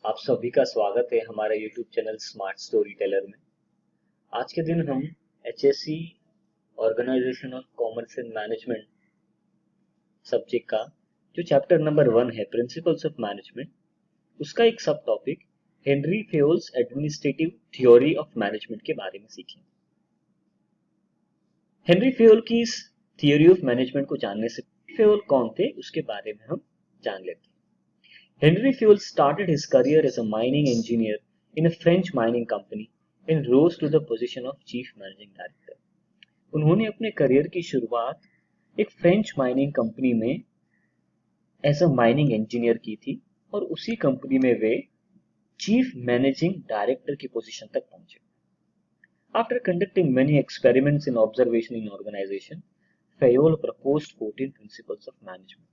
आप सभी का स्वागत है हमारे YouTube channel smart story teller में। आज के दिन हम HSC organisation of commerce and management subject का जो चैप्टर नंबर 1 है प्रिंसिपल्स ऑफ मैनेजमेंट, उसका एक sub topic Henri Fayol's administrative theory of management के बारे में सीखेंगे। हेनरी फेयोल की इस थियोरी ऑफ मैनेजमेंट को जानने से फेयोल कौन थे उसके बारे में हम जान लेते हैं। Henry Fayol started his career as a mining engineer in a French mining company and rose to the position of chief managing director. उन्होंने अपने करियर की शुरुआत एक फ्रेंच माइनिंग कंपनी में एज अ माइनिंग इंजीनियर की थी और उसी कंपनी में वे चीफ मैनेजिंग डायरेक्टर की पोजीशन तक पहुंचे। After conducting many experiments in observation in organization, Fayol proposed 14 principles of management.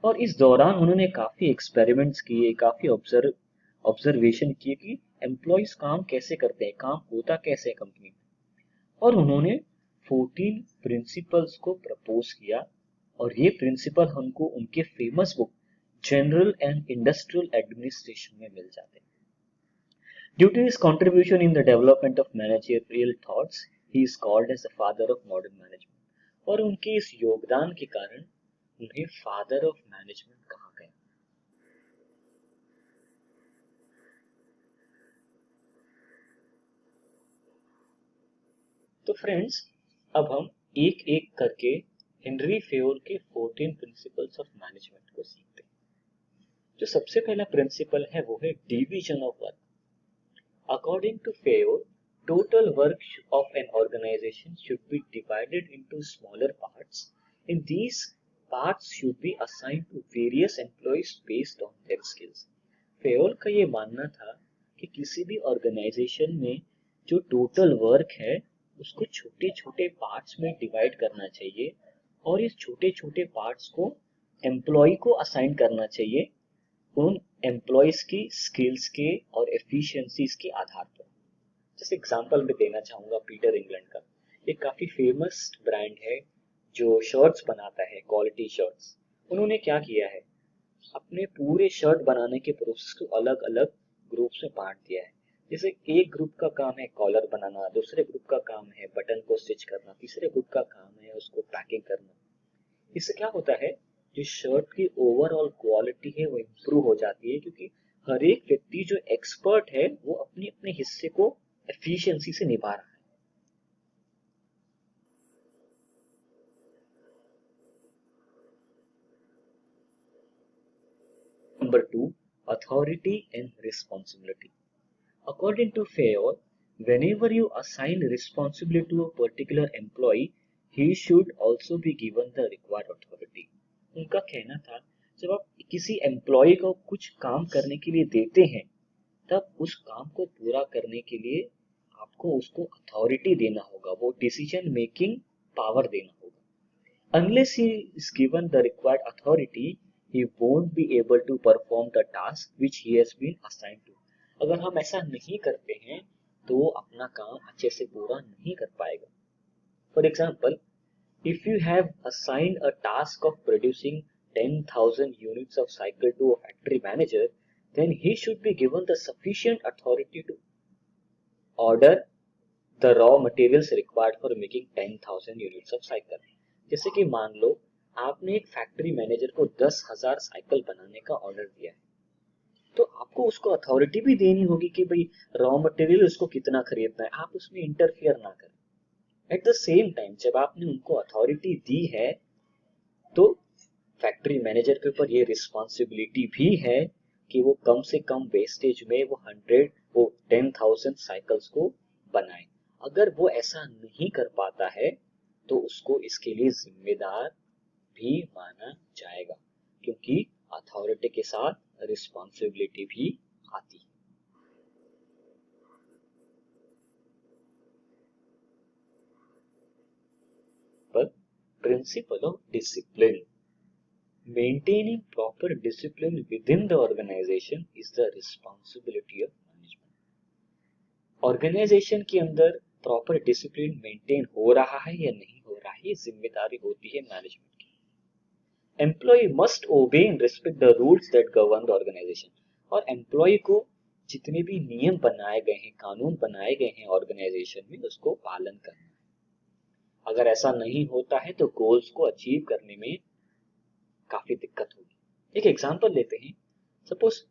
और इस दौरान उन्होंने काफी एक्सपेरिमेंट्स किए, काफी ऑब्जर्वेशन किए कि एम्प्लॉयज काम कैसे करते हैं, काम होता कैसे है कंपनी में, और उन्होंने 14 प्रिंसिपल्स को प्रपोज किया। और ये प्रिंसिपल हमको उनके famous book general and industrial administration में मिल जाते हैं। Due to his contribution in the development of managerial thoughts, he is called as the father of modern management. और उनके इस योगदान के कारण उन्हें फादर ऑफ मैनेजमेंट कहा गया। तो फ्रेंड्स, अब हम एक एक करके हेनरी फेयोल के 14 प्रिंसिपल्स ऑफ मैनेजमेंट को सीखते हैं। जो सबसे पहला प्रिंसिपल है वो है division of work. According to Fayol, total work of an organization should be divided into smaller parts, and these parts should be assigned to various employees based on their skills. Fayol का ये मानना था कि किसी भी organisation में जो total work है उसको छोटे छोटे पार्ट्स में डिवाइड करना चाहिए और इस छोटे छोटे पार्ट्स को एम्प्लॉय को असाइन करना चाहिए उन एम्प्लॉयज की स्किल्स के और एफिशिएंसीज के आधार पर। जैसे एग्जांपल मैं देना चाहूंगा पीटर इंग्लैंड का, एक काफी फेमस ब्रांड है जो शर्ट्स बनाता है, क्वालिटी शर्ट्स। उन्होंने क्या किया है, अपने पूरे शर्ट बनाने के प्रोसेस को अलग अलग ग्रुप्स में बांट दिया है। जैसे एक ग्रुप का काम है कॉलर बनाना, दूसरे ग्रुप का काम है बटन को स्टिच करना, तीसरे ग्रुप का काम है उसको पैकिंग करना। इससे क्या होता है, जो शर्ट की ओवरऑल क्वालिटी है वो इम्प्रूव हो जाती है, क्योंकि हर एक व्यक्ति जो एक्सपर्ट है वो अपने अपने हिस्से को एफिशिएंसी से निभा रहा है। Number 2, authority and responsibility. According to Fayol, whenever you assign responsibility to a particular employee, he should also be given the required authority. उनका कहना था, जब आप किसी एम्प्लॉय को कुछ काम करने के लिए देते हैं तब उस काम को पूरा करने के लिए आपको उसको अथॉरिटी देना होगा, वो डिसीजन मेकिंग पावर देना होगा। Unless he is given the required authority, he won't be able to perform the task which he has been assigned to. अगर हम ऐसा नहीं करते हैं तो वो अपना काम अच्छे से पूरा नहीं कर पाएगा। For example, if you have assigned a task of producing 10,000 units of cycle to a factory manager, then he should be given the sufficient authority to order the raw materials required for making 10,000 units of cycle. जैसे कि मान लो आपने एक factory manager को 10,000 cycle बनाने का order दिया है, तो आपको उसको अथॉरिटी भी देनी होगी कि भाई रॉ मटेरियल उसको कितना खरीदना है, आप उसमें इंटरफियर ना करें। एट द सेम टाइम जब आपने उनको अथॉरिटी दी है तो फैक्ट्री मैनेजर के ऊपर ये रिस्पॉन्सिबिलिटी भी है कि वो कम से कम वेस्टेज में वो 10,000 साइकिल्स को बनाए। अगर वो ऐसा नहीं कर पाता है तो उसको इसके लिए जिम्मेदार भी माना जाएगा, क्योंकि अथॉरिटी के साथ रिस्पॉन्सिबिलिटी भी आती है। पर principle of discipline, maintaining proper discipline within the organisation is the responsibility of management. Organisation के अंदर प्रॉपर डिसिप्लिन मेंटेन हो रहा है या नहीं हो रहा है, ये जिम्मेदारी होती है मैनेजमेंट की। Employee must obey and respect the rules that govern the organization. और एम्प्लॉय को जितने भी नियम बनाए गए हैं, कानून बनाए गए हैं ऑर्गेनाइजेशन में, उसको पालन करना है। अगर ऐसा नहीं होता है तो गोल्स को अचीव करने में काफी दिक्कत होगी। एक एग्जांपल लेते हैं। Suppose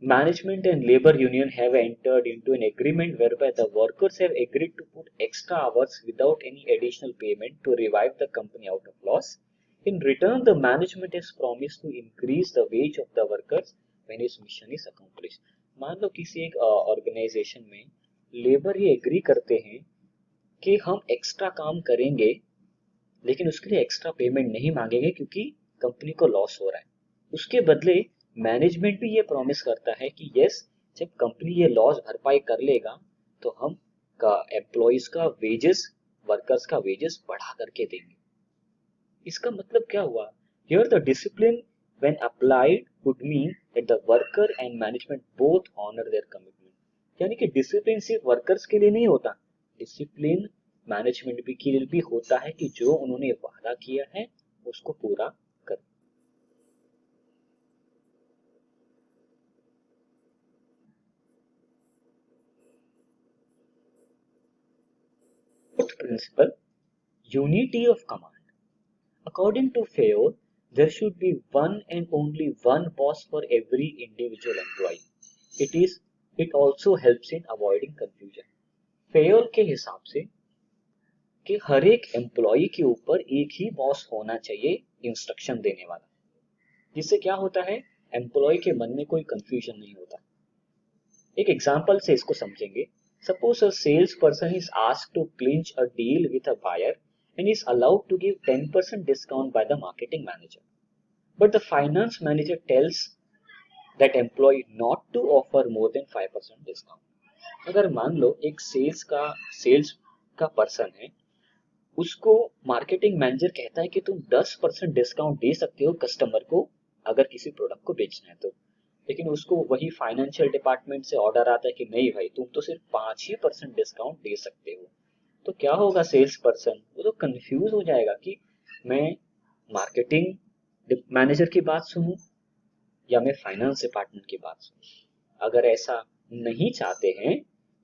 management and labor union have entered into an agreement whereby the workers have agreed to put extra hours without any additional payment to revive the company out of loss. In return, the management has promised to increase the wage of the workers when its mission is accomplished. मान लो किसी एक organisation में labour ये agree करते हैं कि हम extra काम करेंगे, लेकिन उसके लिए एक्स्ट्रा पेमेंट नहीं मांगेंगे क्योंकि कंपनी को लॉस हो रहा है। उसके बदले मैनेजमेंट भी ये प्रॉमिस करता है कि यस, जब कंपनी ये लॉस भरपाई कर लेगा तो हम का एम्प्लॉइज का वेजेस, वर्कर्स का वेजेस बढ़ा करके देंगे। इसका मतलब क्या हुआ? Here the discipline when applied would mean that the worker and management both honour their commitment. यानी कि डिसिप्लिन सिर्फ वर्कर्स के लिए नहीं होता, डिसिप्लिन मैनेजमेंट भी के लिए भी होता है कि जो उन्होंने वादा किया है उसको पूरा कर। Fourth principle, unity of command. According to Fayol, there should be one and only one boss for every individual employee. It also helps in avoiding confusion. Fayol के हिसाब से कि हर एक एम्प्लॉई के ऊपर एक ही बॉस होना चाहिए इंस्ट्रक्शन देने वाला, जिससे क्या होता है, एम्प्लॉय के मन में कोई कंफ्यूजन नहीं होता। एक एग्जांपल से इसको समझेंगे। Suppose a sales person is asked to clinch a deal with a buyer and is allowed to give 10% discount by the marketing manager. But the finance manager tells that employee not to offer more than 5% discount. अगर मान लो एक sales का person है, उसको marketing manager कहता है कि तुम 10% डिस्काउंट दे सकते हो कस्टमर को अगर किसी प्रोडक्ट को बेचना है तो, लेकिन उसको वही फाइनेंशियल डिपार्टमेंट से ऑर्डर आता है कि नहीं भाई, तुम तो सिर्फ 5% डिस्काउंट दे सकते हो। तो क्या होगा, सेल्स पर्सन वो तो कंफ्यूज हो जाएगा कि मैं मार्केटिंग मैनेजर की बात सुनूं या मैं फाइनेंस डिपार्टमेंट की बात सुनूं। अगर ऐसा नहीं चाहते हैं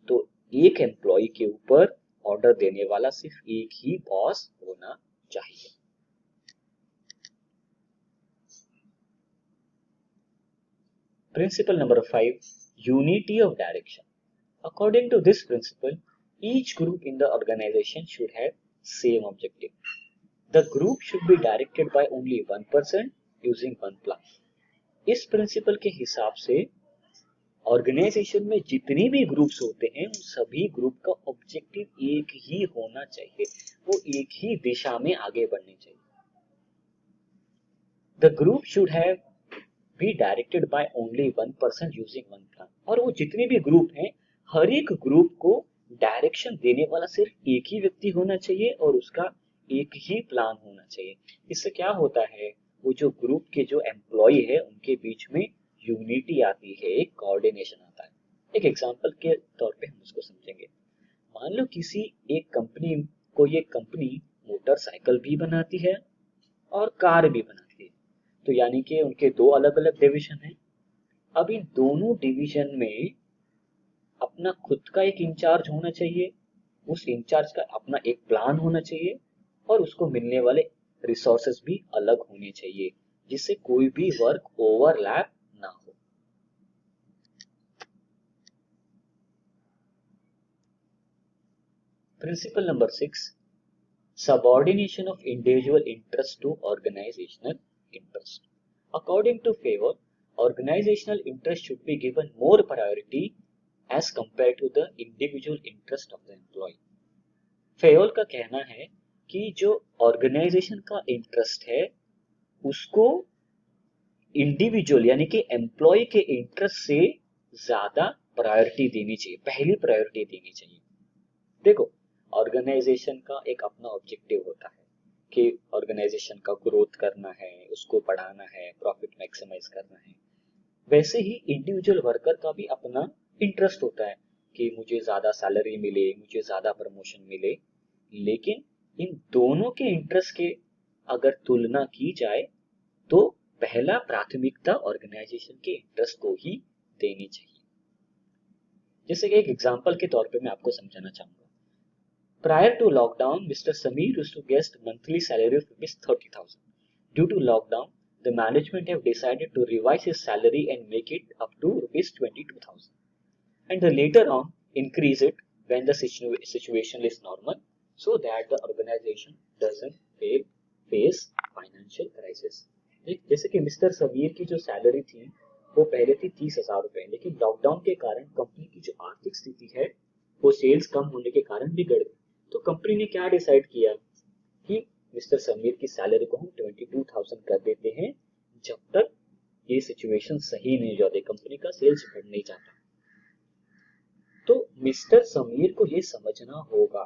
तो एक एम्प्लॉय के ऊपर ऑर्डर देने वाला सिर्फ एक ही बॉस होना चाहिए। Principle number 5, unity of direction. According to this principle, each group in the organization should have same objective. The group should be directed by only one person using one plan. इस principal के हिसाब से organisation में जितने भी groups होते हैं उन सभी ग्रुप का ऑब्जेक्टिव एक ही होना चाहिए, वो एक ही दिशा में आगे बढ़ने चाहिए। The group should have be directed by only one person using one plan. और वो जितने भी ग्रुप हैं, हर एक ग्रुप को डायरेक्शन देने वाला सिर्फ एक ही व्यक्ति होना चाहिए और उसका एक ही प्लान होना चाहिए। इससे क्या होता है, वो जो ग्रुप के जो एम्प्लॉय है उनके बीच में यूनिटी आती है, एक कोऑर्डिनेशन आता है। एक एग्जांपल के तौर पे हम उसको समझेंगे। मान लो किसी एक कंपनी को, ये कंपनी मोटरसाइकिल भी बनाती है और कार भी बनाती है, तो यानी कि उनके दो अलग अलग डिवीजन हैं। अब इन दोनों डिवीजन में अपना खुद का एक इंचार्ज होना चाहिए, उस इंचार्ज का अपना एक प्लान होना चाहिए और उसको मिलने वाले रिसोर्सेज भी अलग होने चाहिए, जिससे कोई भी वर्क ओवरलैप ना हो। Principle number 6, subordination of individual interest to organizational interest. According to Favor, organizational interest should be given more priority as compared to the individual interest of the employee. Fayol का कहना है कि जो organisation का interest है उसको individual यानी कि एम्प्लॉय के इंटरेस्ट से ज्यादा प्रायोरिटी देनी चाहिए, पहली प्रायोरिटी देनी चाहिए। देखो, ऑर्गेनाइजेशन का एक अपना ऑब्जेक्टिव होता है कि ऑर्गेनाइजेशन का ग्रोथ करना है, उसको बढ़ाना है, प्रॉफिट मैक्सिमाइज करना है। वैसे ही इंडिविजुअल वर्कर का भी अपना इंटरेस्ट होता है कि मुझे ज्यादा सैलरी मिले, मुझे ज्यादा प्रमोशन मिले। लेकिन इन दोनों के इंटरेस्ट के अगर तुलना की जाए तो पहला प्राथमिकता ऑर्गेनाइजेशन के इंटरेस्ट को ही देनी चाहिए। जैसे कि एक एग्जांपल के तौर पे मैं आपको समझाना चाहूंगा। Prior to lockdown, Mr. Sameer used to get monthly salary of ₹30,000. Due to lockdown, the management have decided to revise his salary and make it up to ₹22,000. And later on, increase it when the situation is normal, so that the organization doesn't face financial crisis. जैसे कि mister Sameer की जो salary थी वो पहले थी 30,000 रुपए, लेकिन लॉकडाउन के कारण कंपनी की जो आर्थिक स्थिति है वो सेल्स कम होने के कारण बिगड़ गई। तो कंपनी ने क्या डिसाइड किया कि मिस्टर समीर की सैलरी को हम 22,000 कर देते हैं जब तक ये सिचुएशन सही नहीं हो जाती, कंपनी का सेल्स बढ़ नहीं जाता। तो मिस्टर समीर को ये समझना होगा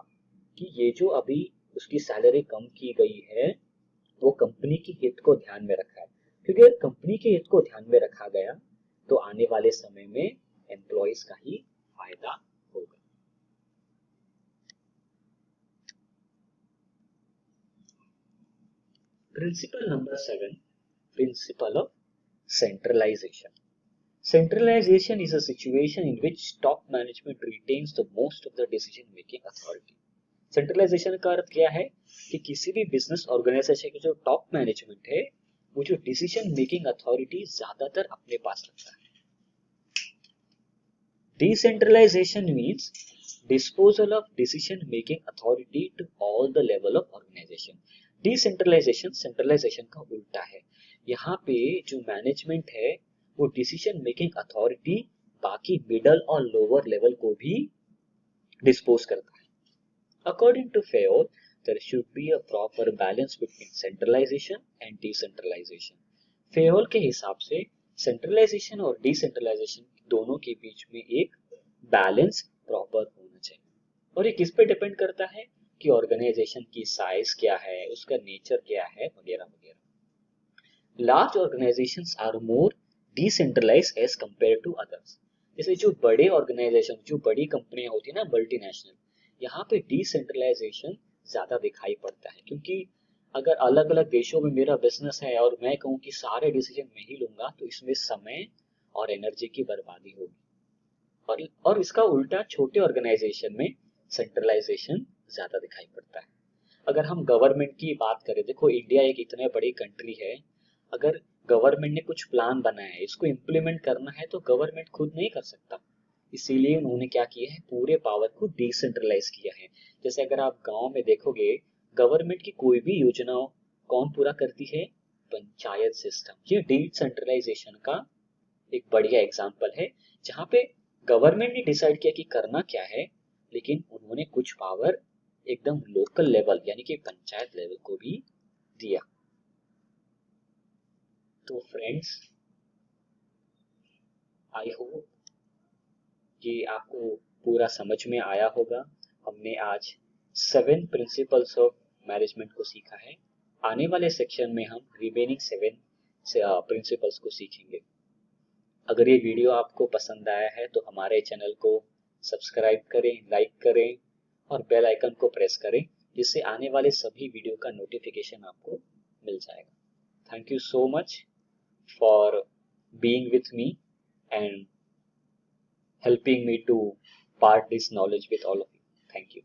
कि ये जो अभी उसकी सैलरी कम की गई है वो कंपनी की हित को ध्यान में रखा है, क्योंकि अगर कंपनी के हित को ध्यान में रखा गया तो आने वाले समय में एम्प्लॉइज का ही फायदा होगा। Principle number 7, principle of centralization. Centralization is a situation in which top management retains the most of the decision-making authority. Centralization का अर्थ क्या है कि किसी भी बिजनेस ऑर्गेनाइजेशन के जो टॉप मैनेजमेंट है वो जो डिसीजन मेकिंग अथॉरिटी ज्यादातर अपने पास रखता है। Decentralization means disposal of decision making authority to all the level of organization. Decentralisation centralisation का उल्टा है। यहाँ पे जो मैनेजमेंट है वो डिसीजन मेकिंग अथॉरिटी बाकी मिडल और लोअर लेवल को भी डिस्पोज करता है। According to Fayol, there should be a proper balance between centralisation and decentralisation. Fayol के हिसाब से सेंट्रलाइजेशन और डिसेंट्रलाइजेशन दोनों के बीच में एक बैलेंस प्रॉपर होना चाहिए। और ये किस पे डिपेंड करता है कि ऑर्गेनाइजेशन की साइज क्या है, उसका नेचर क्या है, वगैरह वगैरह। Large organisations are more decentralised as compare to others. जैसे जो बड़े ऑर्गेनाइजेशन, जो बड़ी कंपनियां होती है ना मल्टीनेशनल, यहाँ पे डिसेंट्रलाइजेशन ज्यादा दिखाई पड़ता है, क्योंकि अगर अलग अलग देशों में मेरा बिजनेस है और मैं कहूँ कि सारे डिसीजन मैं ही लूंगा तो इसमें समय और एनर्जी की बर्बादी होगी। और इसका उल्टा छोटे ऑर्गेनाइजेशन में सेंट्रलाइजेशन ज्यादा दिखाई पड़ता है। अगर हम गवर्नमेंट की बात करें, देखो इंडिया एक इतने बड़ी कंट्री है, अगर गवर्नमेंट ने कुछ प्लान बनाया है, इसको इम्प्लीमेंट करना है तो गवर्नमेंट खुद नहीं कर सकता, इसीलिए उन्होंने क्या किया है, पूरे पावर को डिसेंट्रलाइज किया है। जैसे अगर आप गांव में देखोगे, गवर्नमेंट की कोई भी योजना कौन पूरा करती है, पंचायत सिस्टम। ये डिसेंट्रलाइजेशन का एक बढ़िया एग्जाम्पल है, जहाँ पे गवर्नमेंट ने डिसाइड किया कि करना क्या है, लेकिन उन्होंने कुछ पावर एकदम लोकल लेवल यानी कि पंचायत लेवल को भी दिया। तो फ्रेंड्स, आई होप ये आपको पूरा समझ में आया होगा। हमने आज 7 प्रिंसिपल्स ऑफ मैनेजमेंट को सीखा है। आने वाले सेक्शन में हम रिमेनिंग 7 प्रिंसिपल्स को सीखेंगे। अगर ये वीडियो आपको पसंद आया है तो हमारे चैनल को सब्सक्राइब करें, लाइक करें और बेल आइकन को प्रेस करें, जिससे आने वाले सभी वीडियो का नोटिफिकेशन आपको मिल जाएगा। Thank you so much for being with me and helping me to part this knowledge with all of you. Thank you.